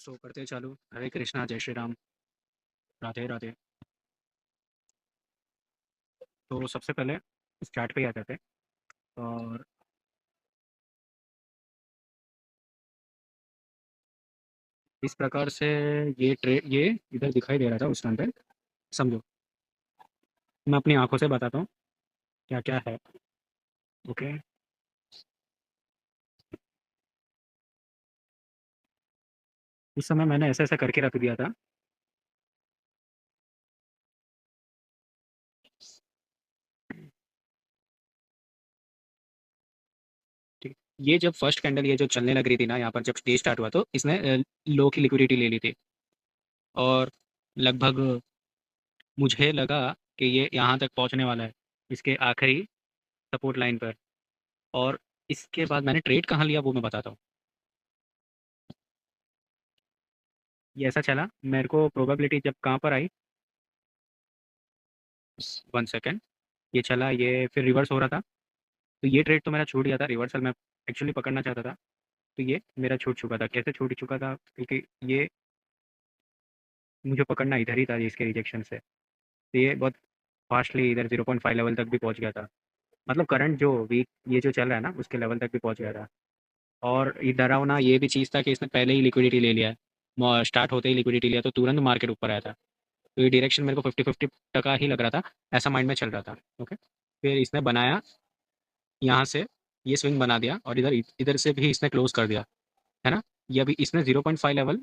सो करते चालू। हरे कृष्णा, जय श्री राम, राधे राधे। तो सबसे पहले स्टार्ट पे ही आ जाते हैं। और इस प्रकार से ये इधर दिखाई दे रहा था उस टाइम पे। समझो, मैं अपनी आंखों से बताता हूँ क्या क्या है। ओके। इस समय मैंने ऐसा ऐसा करके रख दिया था। ठीक। ये जब फर्स्ट कैंडल ये जो चलने लग रही थी ना, यहाँ पर जब डे स्टार्ट हुआ तो इसने लो की लिक्विडिटी ले ली थी। और लगभग मुझे लगा कि ये यहाँ तक पहुँचने वाला है, इसके आखिरी सपोर्ट लाइन पर। और इसके बाद मैंने ट्रेड कहाँ लिया वो मैं बताता हूँ। ये ऐसा चला, मेरे को प्रोबेबिलिटी जब कहाँ पर आई, 1 सेकेंड। ये चला, ये फिर रिवर्स हो रहा था। तो ये ट्रेड तो मेरा छूट गया था, रिवर्सल मैं एक्चुअली पकड़ना चाहता था। तो ये मेरा छूट चुका था। कैसे छूट चुका था? क्योंकि ये मुझे पकड़ना इधर ही था इसके रिजेक्शन से। तो ये बहुत फास्टली इधर 0.5 लेवल तक भी पहुंच गया था। मतलब करंट जो वीक ये जो चल रहा है ना उसके लेवल तक भी पहुंच गया था। और ये डरावना ये भी चीज़ था कि इसने पहले ही लिक्विडिटी ले लिया है, स्टार्ट होते ही लिक्विडिटी लिया, तो तुरंत मार्केट ऊपर आया था। तो ये डायरेक्शन मेरे को 50-50 ही लग रहा था, ऐसा माइंड में चल रहा था। ओके। फिर इसने बनाया यहाँ से, ये स्विंग बना दिया और इधर इधर से भी इसने क्लोज कर दिया, है ना। ये अभी इसने 0.5 लेवल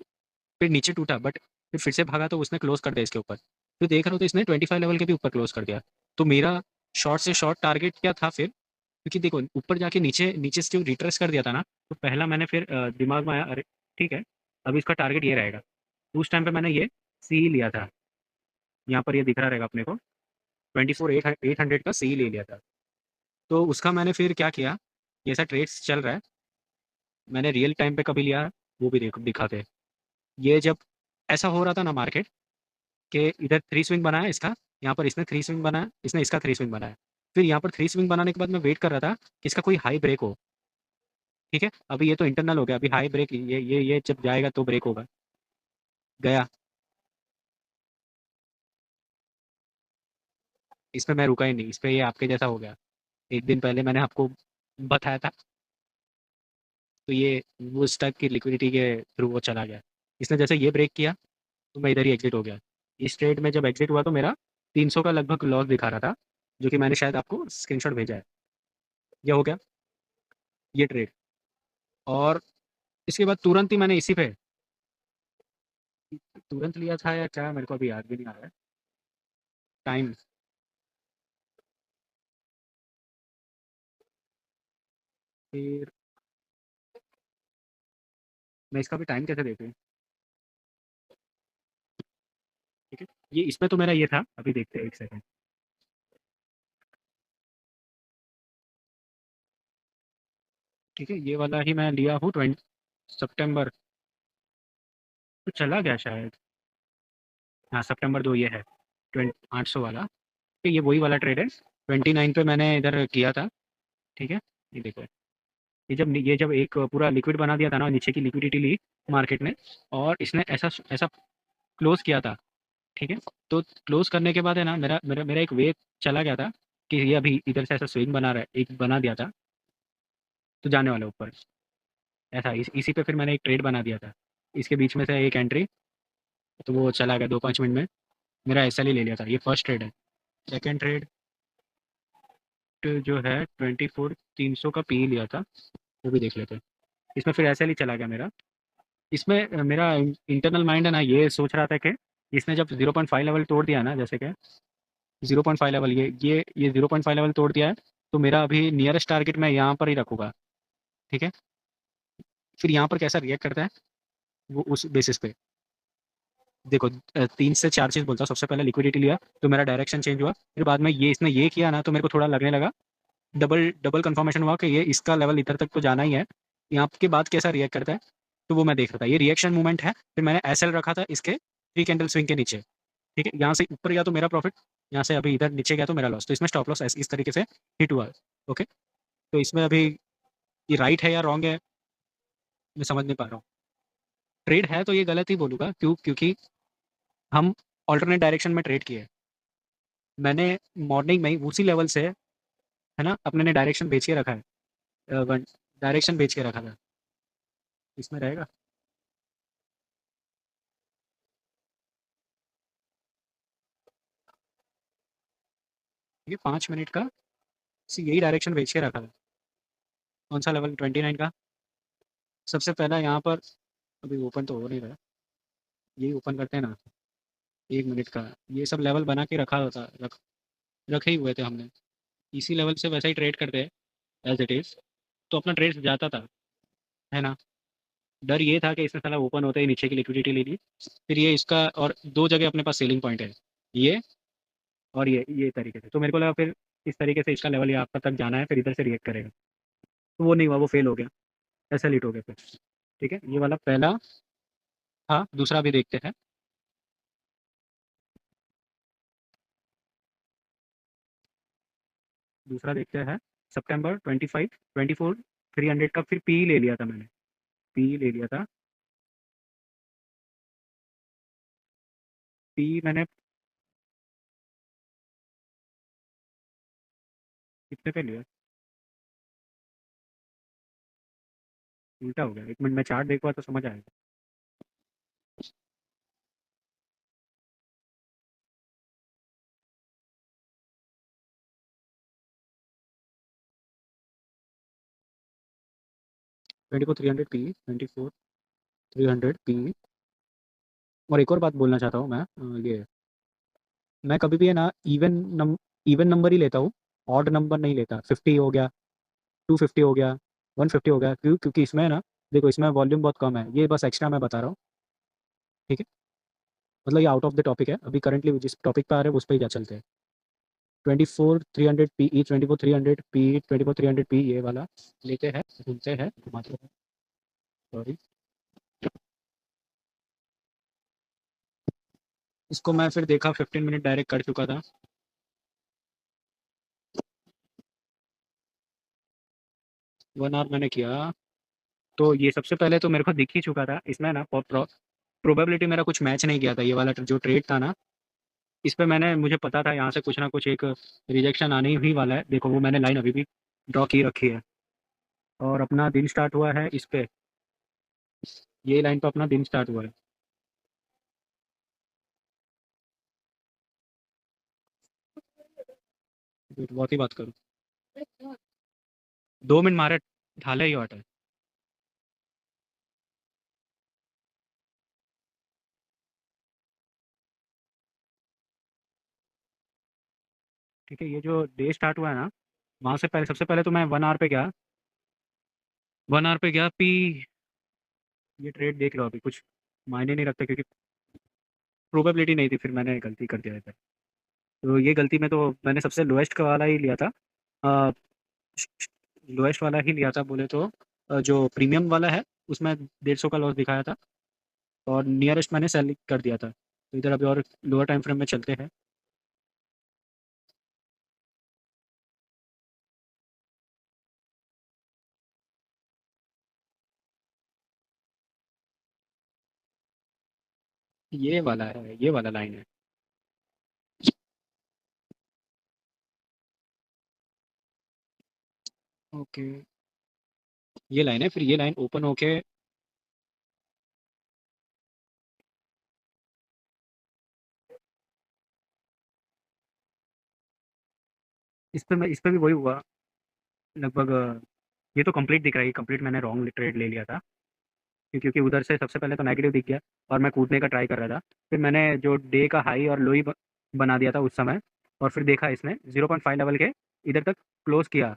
फिर नीचे टूटा, बट फिर से भागा तो उसने क्लोज कर दिया इसके ऊपर। फिर देख रहे हो तो इसने 25 लेवल के भी ऊपर क्लोज कर दिया। तो मेरा शॉर्ट से शॉर्ट टारगेट क्या था फिर? क्योंकि देखो ऊपर जाके नीचे नीचे से जो रिट्रेस कर दिया था ना, तो पहला मैंने फिर दिमाग में आया, अरे ठीक है, अभी इसका टारगेट ये रहेगा। तो उस टाइम पे मैंने ये सी लिया था। यहाँ पर ये दिख रहा रहेगा अपने को, 24,800 का सी ले लिया था। तो उसका मैंने फिर क्या किया, ये ऐसा ट्रेड्स चल रहा है, मैंने रियल टाइम पे कभी लिया वो भी देखो दिखाते। ये जब ऐसा हो रहा था ना मार्केट के, इधर थ्री स्विंग बनाया इसका, यहाँ पर इसने थ्री स्विंग बनाया, इसने इसका थ्री स्विंग बनाया। फिर यहाँ पर थ्री स्विंग बनाने के बाद मैं वेट कर रहा था कि इसका कोई हाई ब्रेक हो। ठीक है, अभी ये तो इंटरनल हो गया, अभी हाई ब्रेक ये जब जाएगा तो ब्रेक होगा। गया, इस पे मैं रुका ही नहीं, इस पे ये आपके जैसा हो गया। एक दिन पहले मैंने आपको बताया था। तो ये वो उस टाइप की लिक्विडिटी के थ्रू वो चला गया। इसने जैसे ये ब्रेक किया तो मैं इधर ही एग्जिट हो गया। इस ट्रेड में जब एग्जिट हुआ तो मेरा 300 का लगभग लॉस दिखा रहा था, जो कि मैंने शायद आपको स्क्रीनशॉट भेजा है। ये हो गया ये ट्रेड। और इसके बाद तुरंत ही मैंने इसी पे तुरंत लिया था या क्या, मेरे को अभी याद भी नहीं आ रहा है टाइम। फिर मैं इसका भी टाइम कैसे देखूँ? ठीक है, ये इसमें तो मेरा ये था, अभी देखते हैं 1 सेकंड। ठीक है, ये वाला ही मैं लिया हूँ 20 सितंबर। तो चला गया शायद। हाँ, सितंबर 2 ये है, 800 वाला। ठीक है, ये वही वाला ट्रेड है। 29 पे मैंने इधर किया था। ठीक है, ये देखो, ये जब एक पूरा लिक्विड बना दिया था ना, नीचे की लिक्विडिटी ली मार्केट ने, और इसने ऐसा ऐसा क्लोज किया था। ठीक है। तो क्लोज करने के बाद है ना, मेरा मेरा मेरा एक वे चला गया था कि ये अभी इधर से ऐसा स्विंग बना रहा है, एक बना दिया था तो जाने वाला ऊपर। ऐसा इसी पे फिर मैंने एक ट्रेड बना दिया था, इसके बीच में से एक एंट्री। तो वो चला गया 2-5 मिनट में, मेरा ऐसा ही ले लिया था। ये फर्स्ट ट्रेड है। सेकेंड ट्रेड जो है 24,300 का पी लिया था, वो भी देख लेते हैं। इसमें फिर ऐसा ही चला गया मेरा। इसमें मेरा इंटरनल माइंड है ना, ये सोच रहा था कि इसने जब 0.5 लेवल तोड़ दिया ना, जैसे कि 0.5 लेवल, ये 0.5 लेवल तोड़ दिया है, तो मेरा अभी नियरेस्ट टारगेट मैं यहाँ पर ही रखूँगा। ठीक है। फिर यहाँ पर कैसा रिएक्ट करता है वो उस बेसिस पे देखो। 3 से 4 चीज़ बोलता हूँ। सबसे पहले लिक्विडिटी लिया तो मेरा डायरेक्शन चेंज हुआ। फिर बाद में ये इसने ये किया ना, तो मेरे को थोड़ा लगने लगा, डबल डबल कंफर्मेशन हुआ कि ये इसका लेवल इधर तक तो जाना ही है। यहाँ के बाद कैसा रिएक्ट करता है तो वो मैं देख रहा था। ये रिएक्शन मूवमेंट है। फिर मैंने एसएल रखा था इसके 3 कैंडल स्विंग के नीचे। ठीक है, यहाँ से ऊपर गया तो मेरा प्रॉफिट, यहाँ से अभी इधर नीचे गया तो मेरा लॉस। तो इसमें स्टॉप लॉस इस तरीके से हिट हुआ। ओके। तो इसमें अभी ये राइट है या रॉन्ग है, मैं समझ नहीं पा रहा हूँ। ट्रेड है तो ये गलत ही बोलूँगा, क्योंकि हम ऑल्टरनेट डायरेक्शन में ट्रेड किए। मैंने मॉर्निंग में ही उसी लेवल से, है ना, अपने ने डायरेक्शन भेज के रखा है। डायरेक्शन भेज के रखा था। इसमें रहेगा। ये 5 मिनट का, यही डायरेक्शन भेज के रखा था। कौन सा लेवल? 29 का। सबसे पहला यहाँ पर, अभी ओपन तो हो नहीं रहा है, यही ओपन करते हैं ना। 1 मिनट का ये सब लेवल बना के रखा होता, रखे ही हुए थे हमने। इसी लेवल से वैसा ही ट्रेड करते हैं एज इट इज़, तो अपना ट्रेड जाता था, है ना। डर ये था कि इसने साला ओपन होते ही नीचे की लिक्विडिटी ले ली। फिर ये इसका, और दो जगह अपने पास सेलिंग पॉइंट है, ये और ये तरीके से। तो मेरे को लगा फिर इस तरीके से इसका लेवल यहाँ पर तक जाना है, फिर इधर से रिएक्ट करेगा। तो वो नहीं हुआ, वो फेल हो गया, ऐसा लीट हो गया फिर। ठीक है, ये वाला पहला था। दूसरा भी देखते हैं। दूसरा देखते हैं। सितंबर 25, 24, 300 का फिर पी ले लिया था मैंने। पी ले लिया था। पी मैंने कितने पे लिया? उल्टा हो गया। 1 मिनट में चार्ट देखवा तो समझ आएगा। 24, 300 पी, 24, 300 पी। और एक और बात बोलना चाहता हूँ मैं, ये मैं कभी भी, है ना, इवन नंबर ही लेता हूँ। ऑड नंबर नहीं लेता। 50 हो गया, 250 हो गया, 150 हो गया। क्योंकि इसमें, है ना, देखो, इसमें वॉल्यूम बहुत कम है, ये बस एक्स्ट्रा मैं बता रहा हूँ। ठीक है, मतलब ये आउट ऑफ द टॉपिक है, अभी करंटली जिस टॉपिक पे आ रहे हैं उस पर ही जा चलते हैं। 24, 300 पी ई, 24, 300 पी, 24, 300 पी, ये वाला लेते हैं, घूमते हैं, घुमाते हैं। सॉरी, इसको मैं फिर देखा, 15 मिनट डायरेक्ट कर चुका था। 1 आवर मैंने किया। तो ये सबसे पहले तो मेरे को दिख ही चुका था इसमें ना, प्रोबेबिलिटी मेरा कुछ मैच नहीं किया था। ये वाला जो ट्रेड था ना, इस पे मैंने, मुझे पता था यहाँ से कुछ ना कुछ एक रिजेक्शन आने ही वाला है। देखो, वो मैंने लाइन अभी भी ड्रॉ की रखी है। और अपना दिन स्टार्ट हुआ है इस पे, ये लाइन पे अपना दिन स्टार्ट हुआ है। तो बहुत ही बात करूँ, 2 मिनट मारे, ढाले ही हट है। ठीक है, ये जो डे स्टार्ट हुआ है ना, वहाँ से पहले, सबसे पहले तो मैं 1 आवर पे गया। 1 आवर पे गया पी। ये ट्रेड देख लो, अभी कुछ मायने नहीं रखता, क्योंकि प्रोबेबिलिटी नहीं थी, फिर मैंने गलती कर दिया था। तो ये गलती में तो मैंने सबसे लोएस्ट का वाला ही लिया था। लोएस्ट वाला ही लिया था बोले तो, जो प्रीमियम वाला है उसमें 150 का लॉस दिखाया था। और नियरेस्ट मैंने सेल कर दिया था। तो इधर अभी और लोअर टाइम फ्रेम में चलते हैं। ये वाला है, ये वाला लाइन है। ओके, ये लाइन है, फिर ये लाइन ओपन होके, इस पे भी वही हुआ लगभग। ये तो कंप्लीट दिख रहा है, कंप्लीट मैंने रॉन्ग ट्रेड ले लिया था। क्योंकि उधर से सबसे पहले तो नेगेटिव दिख गया, और मैं कूदने का ट्राई कर रहा था। फिर मैंने जो डे का हाई और लो ही बना दिया था उस समय। और फिर देखा इसने 0.5 लेवल के इधर तक क्लोज किया।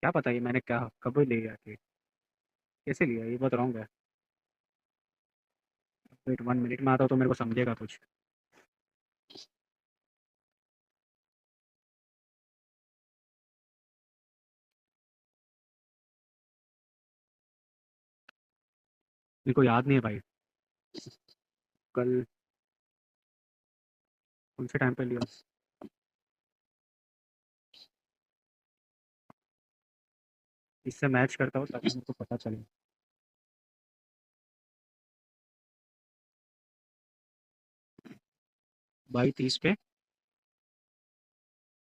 क्या पता ये मैंने क्या कब ले लिया कि कैसे लिया, ये बहुत रॉन्ग है। वेट, 1 मिनट में आता तो मेरे को समझेगा कुछ। मेरे को याद नहीं है भाई, कल कौन से टाइम पे लिया। इससे मैच करता हूँ ताकि मेरे को पता चले। 22-30 पे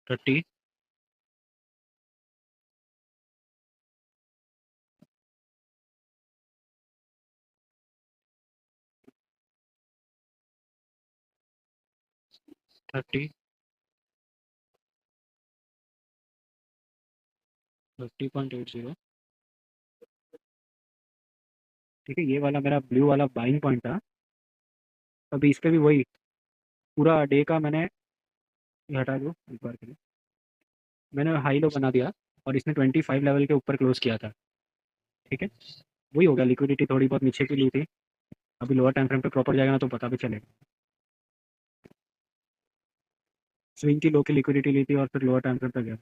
30 30 30.80। ठीक है, ये वाला मेरा ब्लू वाला बाइंग पॉइंट था। अभी इस पे भी वही पूरा डे का मैंने, ये हटा दो एक बार के लिए, मैंने हाई लो बना दिया और इसने 25 लेवल के ऊपर क्लोज किया था। ठीक है, वही हो गया, लिक्विडिटी थोड़ी बहुत नीचे की ली थी। अभी लोअर टाइम फ्रेम पे प्रॉपर जाएगा ना तो पता भी चलेगा। स्विंग की लो की लिक्विडिटी ली थी और फिर लोअर टाइम फ्रेम पे गया।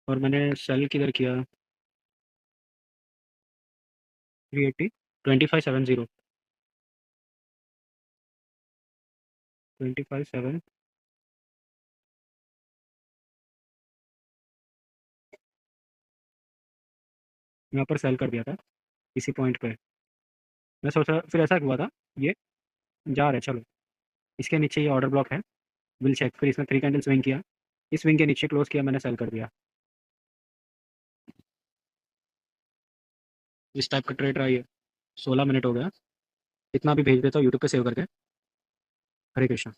और मैंने सेल किधर किया, 380, 2570, 25/7। यहाँ पर सेल कर दिया था इसी पॉइंट पे। मैं सोचा फिर ऐसा हुआ था, ये जा रहा है चलो, इसके नीचे ये ऑर्डर ब्लॉक है, विल चेक। फिर इसने 3 कैंडल स्विंग किया, इस स्विंग के नीचे क्लोज किया, मैंने सेल कर दिया। इस टाइप का ट्रेड रहा ये। 16 मिनट हो गया, इतना भी भेज देता हूँ यूट्यूब पे सेव करके। हरे कृष्णा।